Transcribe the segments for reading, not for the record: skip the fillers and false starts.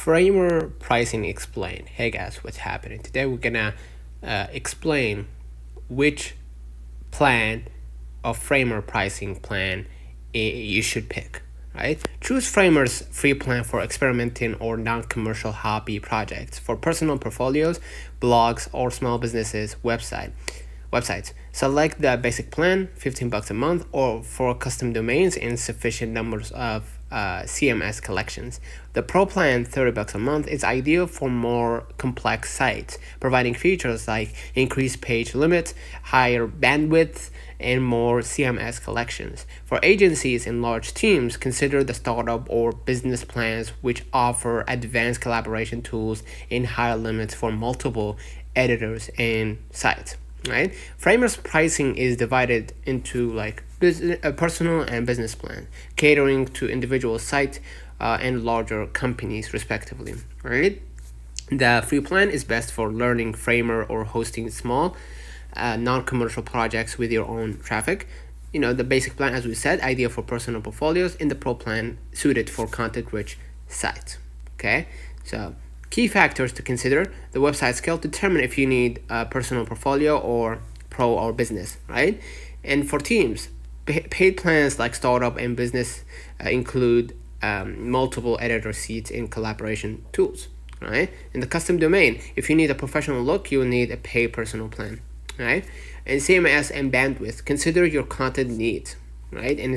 Framer pricing explained. Hey guys, what's happening? Today we're gonna explain which plan of Framer pricing plan you should pick. Right? Choose Framer's free plan for experimenting or non-commercial hobby projects for personal portfolios, blogs, or small businesses websites. Select the basic plan, $15 a month, or for custom domains in sufficient numbers of CMS collections. The Pro plan, $30 a month, is ideal for more complex sites, providing features like increased page limits, higher bandwidth, and more CMS collections. For agencies and large teams, consider the startup or business plans, which offer advanced collaboration tools and higher limits for multiple editors and sites. Right? Framer's pricing is divided into personal and business plan, catering to individual sites and larger companies respectively. Right? The free plan is best for learning Framer or hosting small, non-commercial projects with your own traffic. The basic plan, as we said, ideal for personal portfolios. In the Pro plan, suited for content-rich sites. Okay, so key factors to consider: the website scale, determine if you need a personal portfolio or pro or business, right? And for teams, paid plans like startup and business include multiple editor seats and collaboration tools, right? In the custom domain, if you need a professional look, you will need a paid personal plan, right? And CMS and bandwidth, consider your content needs, right? And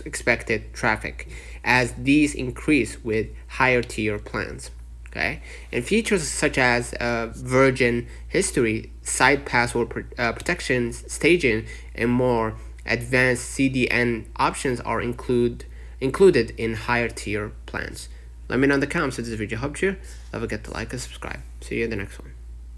expected traffic, as these increase with higher tier plans. Okay, and features such as version history, site password protections, staging, and more advanced CDN options are included in higher tier plans. Let me know in the comments if this video helped you. Don't forget to like and subscribe. See you in the next one.